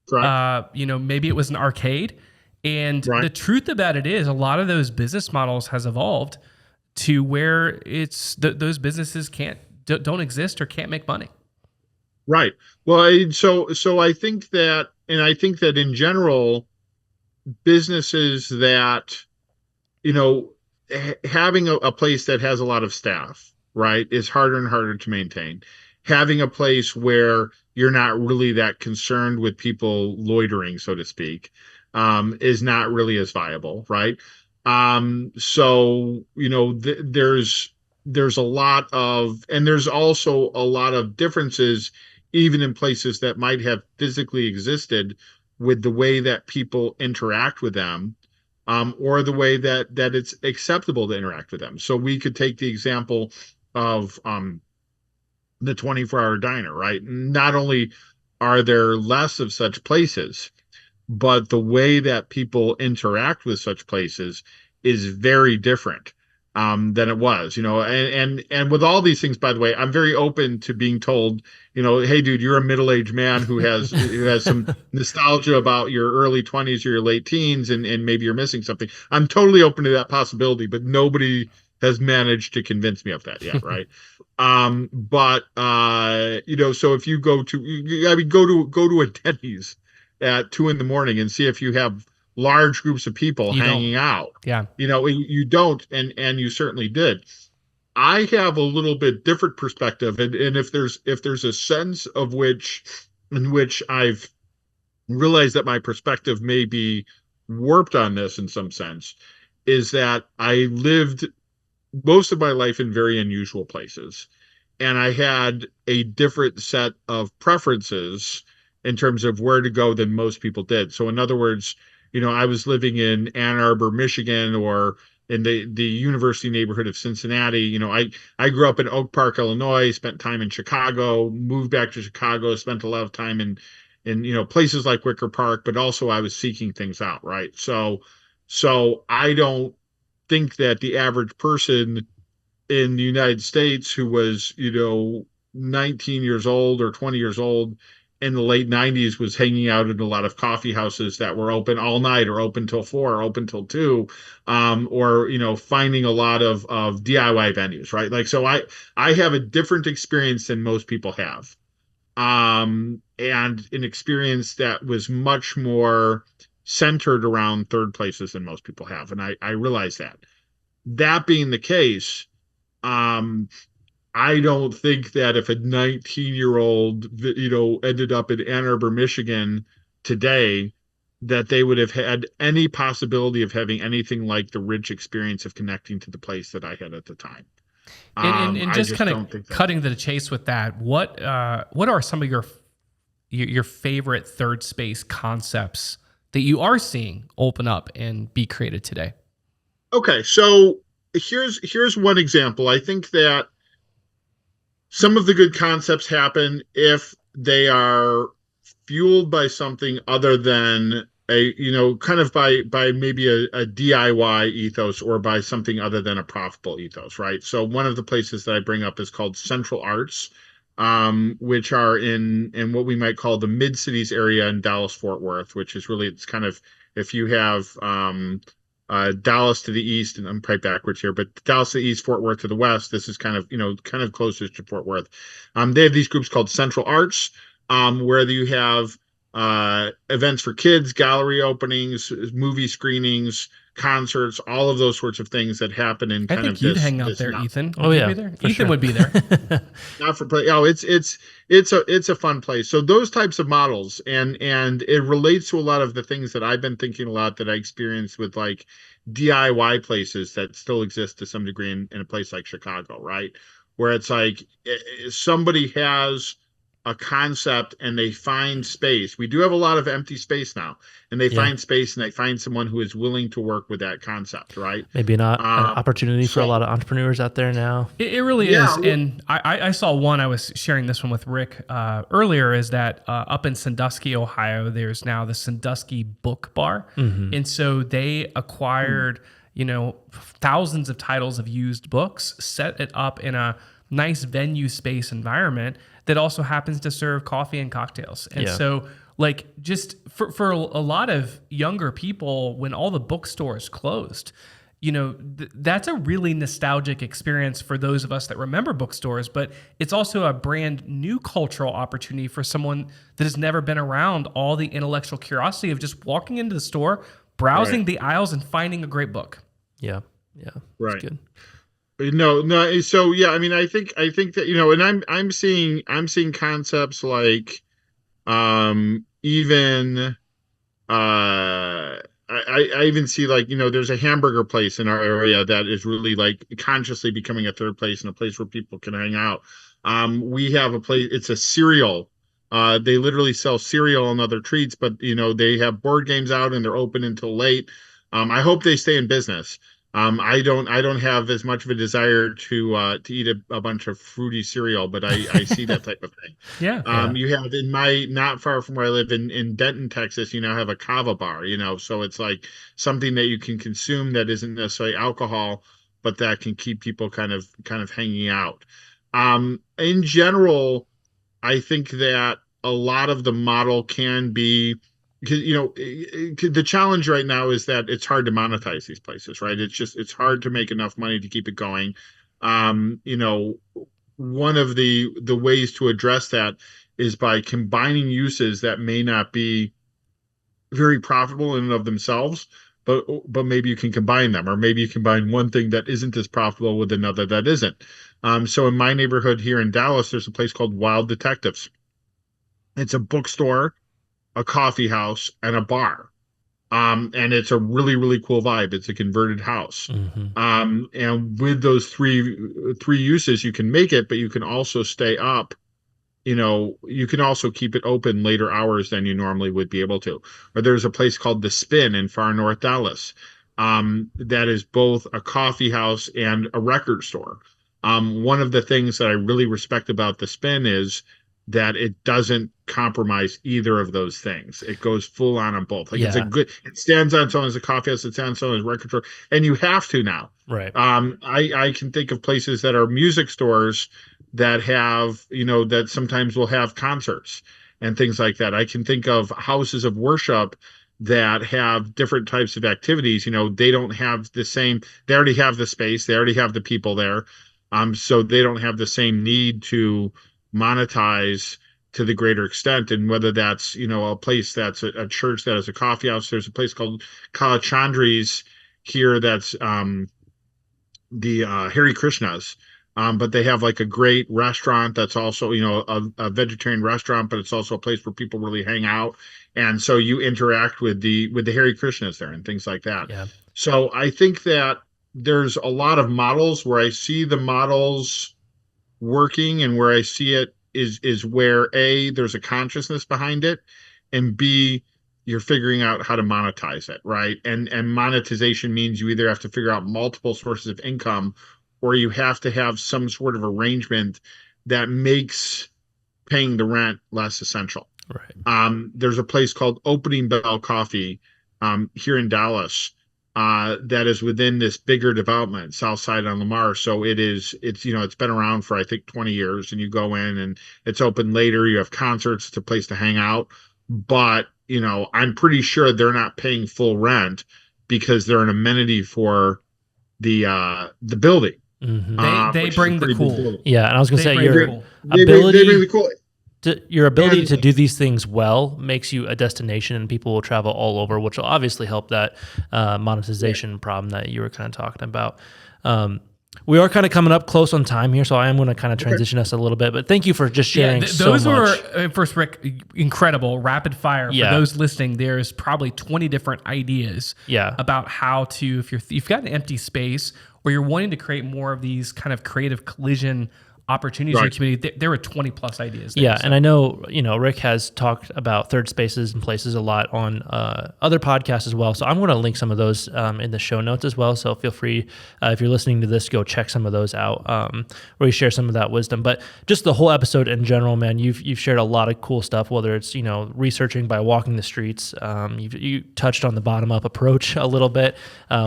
Correct. Maybe it was an arcade. And Right. the truth about it is a lot of those business models has evolved to where those businesses don't exist or can't make money. Right. Well, so I think that, and I think that in general, businesses that, having a place that has a lot of staff, right, is harder and harder to maintain. Having a place where you're not really that concerned with people loitering, so to speak, is not really as viable, right? So, there's a lot of, and there's also a lot of differences, even in places that might have physically existed, with the way that people interact with them, or the way that it's acceptable to interact with them. So we could take the example of the 24-hour diner, right? Not only are there less of such places, but the way that people interact with such places is very different than it was, and with all these things, by the way, I'm very open to being told, hey, dude, you're a middle-aged man who has some nostalgia about your early 20s or your late teens, and maybe you're missing something. I'm totally open to that possibility, but nobody has managed to convince me of that yet, right? But so if you go to a Denny's at 2 a.m. and see if you have large groups of people hanging out. Yeah. You don't, and you certainly did. I have a little bit different perspective, and if there's a sense in which I've realized that my perspective may be warped on this in some sense, is that I lived most of my life in very unusual places, and I had a different set of preferences in terms of where to go than most people did. So in other words, I was living in Ann Arbor, Michigan, or in the university neighborhood of Cincinnati. I grew up in Oak Park, Illinois, spent time in Chicago, moved back to Chicago, spent a lot of time in places like Wicker Park, but also I was seeking things out, right? So I don't think that the average person in the United States who was, 19 years old or 20 years old in the late 90s was hanging out in a lot of coffee houses that were open all night, or open till 4, or open till 2, or finding a lot of DIY venues, right? Like, so I have a different experience than most people have, and an experience that was much more centered around third places than most people have, and I realize that. That being the case, I don't think that if a 19-year-old, ended up in Ann Arbor, Michigan today, that they would have had any possibility of having anything like the rich experience of connecting to the place that I had at the time. And I just kind don't of think cutting to the chase with that, what are some of your favorite third space concepts that you are seeing open up and be created today? Okay, so here's one example. I think that some of the good concepts happen if they are fueled by something other than kind of by maybe a DIY ethos, or by something other than a profitable ethos, right? So one of the places that I bring up is called Central Arts, which are in what we might call the mid-cities area in Dallas Fort Worth, which is really, it's kind of, if you have Dallas to the east, and I'm probably backwards here, but Dallas to the east, Fort Worth to the west. This is kind of closest to Fort Worth. They have these groups called Central Arts, where you have events for kids, gallery openings, movie screenings, concerts, all of those sorts of things that happen in I kind think of you'd this. hang out there, Ethan. Oh, Would you yeah, be there? for Ethan sure. would be there. Not for play. Oh, it's a fun place. So those types of models, and it relates to a lot of the things that I've been thinking a lot, that I experienced with like DIY places that still exist to some degree in a place like Chicago, right? Where it's like somebody has a concept and they find space. We do have a lot of empty space now, and they Yeah. find space and they find someone who is willing to work with that concept, right? Maybe not an opportunity for a so- lot of entrepreneurs out there now. It really Yeah, is. And I saw one, I was sharing this one with Rick earlier, is that up in Sandusky, Ohio, there's now the Sandusky Book Bar. And so they acquired, thousands of titles of used books, set it up in a nice venue space environment that also happens to serve coffee and cocktails. And so like just for a lot of younger people, when all the bookstores closed, you know, that's a really nostalgic experience for those of us that remember bookstores, but it's also a brand new cultural opportunity for someone that has never been around all the intellectual curiosity of just walking into the store, browsing the aisles and finding a great book. Yeah. Right. That's good. No. So yeah, I mean, I think that, you know, and I'm seeing concepts like, even, I even see, like, you know, there's a hamburger place in our area that is really like consciously becoming a third place and a place where people can hang out. We have a place, it's a cereal. They literally sell cereal and other treats, but you know, they have board games out and they're open until late. I hope they stay in business. I don't have as much of a desire to eat a bunch of fruity cereal, but I see that type of thing. You have not far from where I live in Denton, Texas, you now have a kava bar, you know, so it's like something that you can consume that isn't necessarily alcohol, but that can keep people kind of hanging out. In general, I think that a lot of the model can be, because, you know, the challenge right now is that it's hard to monetize these places, right? It's hard to make enough money to keep it going. You know, one of the ways to address that is by combining uses that may not be very profitable in and of themselves, but maybe you can combine them, or maybe you combine one thing that isn't as profitable with another that isn't. So in my neighborhood here in Dallas, there's a place called Wild Detectives. It's a bookstore, a coffee house, and a bar. And it's a really, really cool vibe. It's a converted house. And with those three uses, you can make it, but you can also stay up. You know, you can also keep it open later hours than you normally would be able to. Or there's a place called The Spin in far north Dallas. That is both a coffee house and a record store. One of the things that I really respect about The Spin is that it doesn't compromise either of those things. It goes full on both. Like it stands on its own as a coffee house, it stands on its own as a record store, and you have to now. Right. I can think of places that are music stores that have, you know, that sometimes will have concerts and things like that. I can think of houses of worship that have different types of activities. You know, they don't have the same, they already have the space, they already have the people there. So they don't have the same need to monetize to the greater extent. And whether that's, you know, a place that's a church that is a coffee house, there's a place called Kalachandri's here that's the Hare Krishna's. But they have like a great restaurant that's also, you know, a vegetarian restaurant, but it's also a place where people really hang out. And so you interact with the Hare Krishnas there and things like that. Yeah. So I think that there's a lot of models where I see the models working, and where I see it is where A, there's a consciousness behind it, and B, you're figuring out how to monetize it, right? And monetization means you either have to figure out multiple sources of income, or you have to have some sort of arrangement that makes paying the rent less essential. Right. There's a place called Opening Bell Coffee here in Dallas that is within this bigger development, South Side on Lamar. So it's, you know, it's been around for, I think, 20 years, and you go in and it's open later. You have concerts. It's a place to hang out. But, you know, I'm pretty sure they're not paying full rent because they're an amenity for the building. They bring the cool. Yeah. And I was going to say, your ability, they bring the cool. Your ability to do these things well makes you a destination, and people will travel all over, which will obviously help that monetization problem that you were kind of talking about. We are kind of coming up close on time here, so I am going to kind of transition us a little bit. But thank you for just sharing so much. Those were, first, Rick, incredible, rapid fire. For those listening, there's probably 20 different ideas about how to, if you've got an empty space or you're wanting to create more of these kind of creative collision opportunities in your community, there were 20 plus ideas there, and I know, you know, Rik has talked about third spaces and places a lot on other podcasts as well, so I'm going to link some of those in the show notes as well, so feel free, if you're listening to this, go check some of those out, where you share some of that wisdom. But just the whole episode in general, man, you've shared a lot of cool stuff, whether it's, you know, researching by walking the streets, you touched on the bottom-up approach a little bit,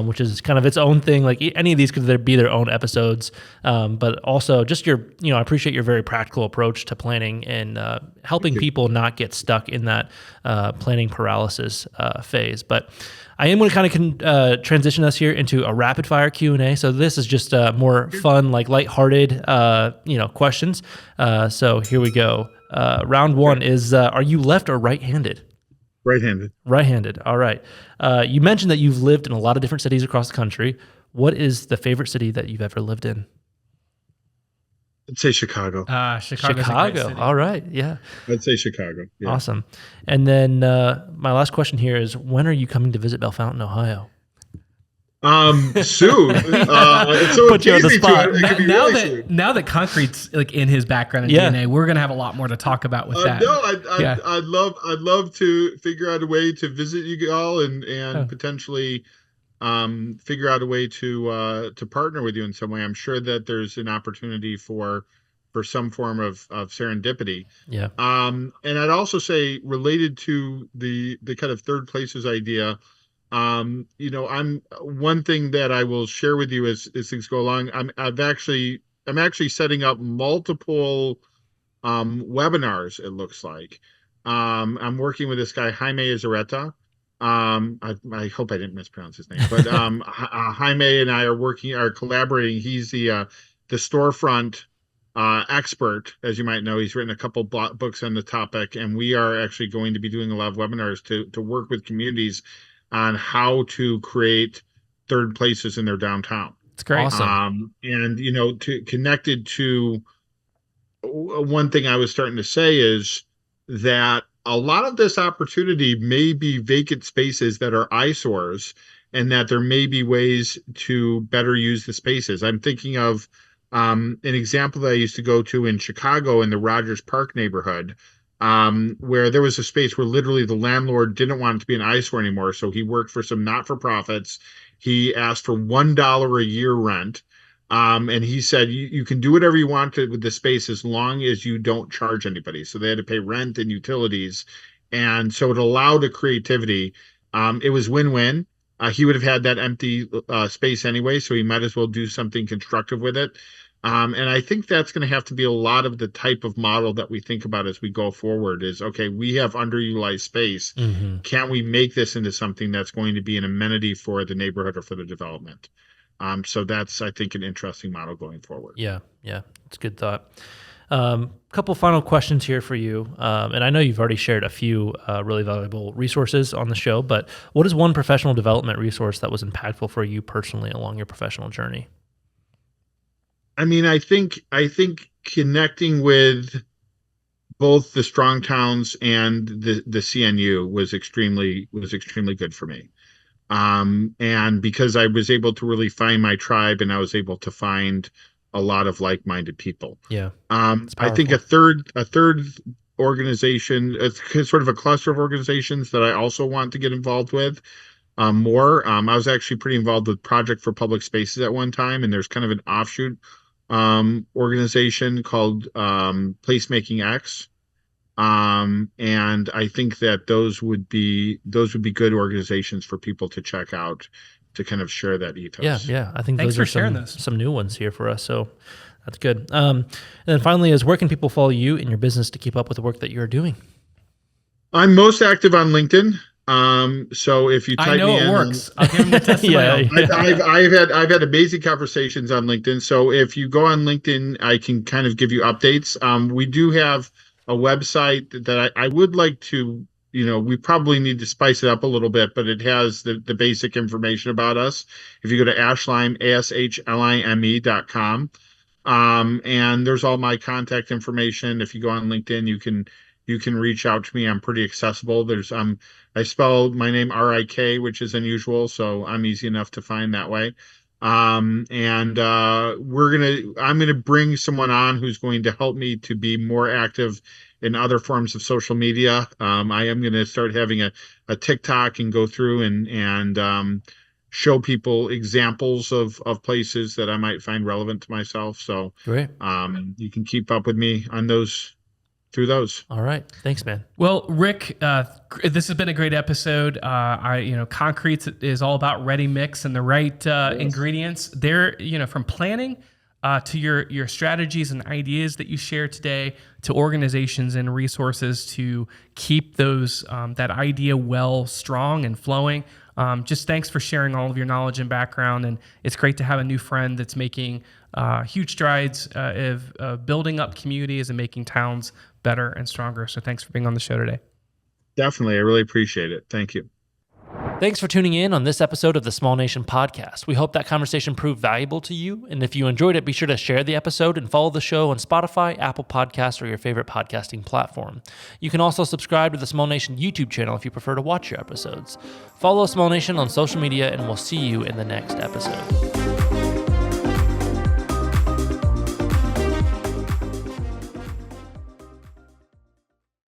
which is kind of its own thing. Like any of these could be their own episodes, but also just your I appreciate your very practical approach to planning and helping people not get stuck in that planning paralysis phase. But I am going to kind of transition us here into a rapid fire Q&A. So this is just more fun, like lighthearted, questions. So here we go. Round one is, are you left or right-handed? Right-handed. Right-handed. All right. You mentioned that you've lived in a lot of different cities across the country. What is the favorite city that you've ever lived in? I'd say Chicago. Chicago. All right. Yeah. I'd say Chicago. Yeah. Awesome. And then my last question here is, when are you coming to visit Bellefontaine, Ohio? Soon. It's so Put you on the easy spot. to. It could be now really that soon. now that concrete's like in his background and DNA, we're gonna have a lot more to talk about with that. No, I'd love to figure out a way to visit you all and potentially figure out a way to partner with you in some way. I'm sure that there's an opportunity for some form of serendipity. Yeah. And I'd also say, related to the kind of third places idea, I'm one thing that I will share with you as things go along. I'm actually setting up multiple webinars. It looks like I'm working with this guy Jaime Azareta. I hope I didn't mispronounce his name, but Jaime and I are collaborating. He's the storefront expert, as you might know. He's written a couple books on the topic, and we are actually going to be doing a lot of webinars to work with communities on how to create third places in their downtown. It's great. Awesome. And connected to one thing I was starting to say is that a lot of this opportunity may be vacant spaces that are eyesores, and that there may be ways to better use the spaces. I'm thinking of an example that I used to go to in Chicago in the Rogers Park neighborhood, where there was a space where literally the landlord didn't want it to be an eyesore anymore. So he worked for some not-for-profits. He asked for $1 a year rent. And he said, you can do whatever you want with the space as long as you don't charge anybody. So they had to pay rent and utilities. And so it allowed a creativity. It was win-win. He would have had that empty space anyway, so he might as well do something constructive with it. And I think that's going to have to be a lot of the type of model that we think about as we go forward is, okay, we have underutilized space. Mm-hmm. Can't we make this into something that's going to be an amenity for the neighborhood or for the development? So that's, I think, an interesting model going forward. Yeah. It's a good thought. Couple final questions here for you. And I know you've already shared a few really valuable resources on the show, but what is one professional development resource that was impactful for you personally along your professional journey? I mean, I think connecting with both the Strong Towns and the CNU was extremely good for me. And because I was able to really find my tribe, and I was able to find a lot of like-minded people. Yeah. I think a third organization, it's sort of a cluster of organizations that I also want to get involved with more. I was actually pretty involved with Project for Public Spaces at one time, and there's kind of an offshoot organization called Placemaking X. And I think that those would be good organizations for people to check out to kind of share that ethos. Yeah. I think Thanks those for are sharing some new ones here for us. So that's good. And then finally is, where can people follow you in your business to keep up with the work that you're doing? I'm most active on LinkedIn. So if you type I know me it in, works. I'll give him the testimonial. I've had amazing conversations on LinkedIn. So if you go on LinkedIn, I can kind of give you updates. We do have a website that I would like to, we probably need to spice it up a little bit, but it has the basic information about us. If you go to ASH+LIME, ASHLIME.com, and there's all my contact information. If you go on LinkedIn, you can reach out to me. I'm pretty accessible. There's I spell my name Rik, which is unusual, so I'm easy enough to find that way. I'm gonna bring someone on who's going to help me to be more active in other forms of social media. I am going to start having a TikTok and go through and show people examples of places that I might find relevant to myself. So Great. You can keep up with me on through those. All right. Thanks, man. Well, Rik, this has been a great episode. Concrete is all about ready mix and the right ingredients. There, from planning to your strategies and ideas that you share today, to organizations and resources to keep those that idea well, strong and flowing. Just thanks for sharing all of your knowledge and background. And it's great to have a new friend that's making huge strides of building up communities and making towns better and stronger. So thanks for being on the show today. Definitely. I really appreciate it. Thank you. Thanks for tuning in on this episode of the Small Nation Podcast. We hope that conversation proved valuable to you. And if you enjoyed it, be sure to share the episode and follow the show on Spotify, Apple Podcasts, or your favorite podcasting platform. You can also subscribe to the Small Nation YouTube channel if you prefer to watch your episodes. Follow Small Nation on social media, and we'll see you in the next episode.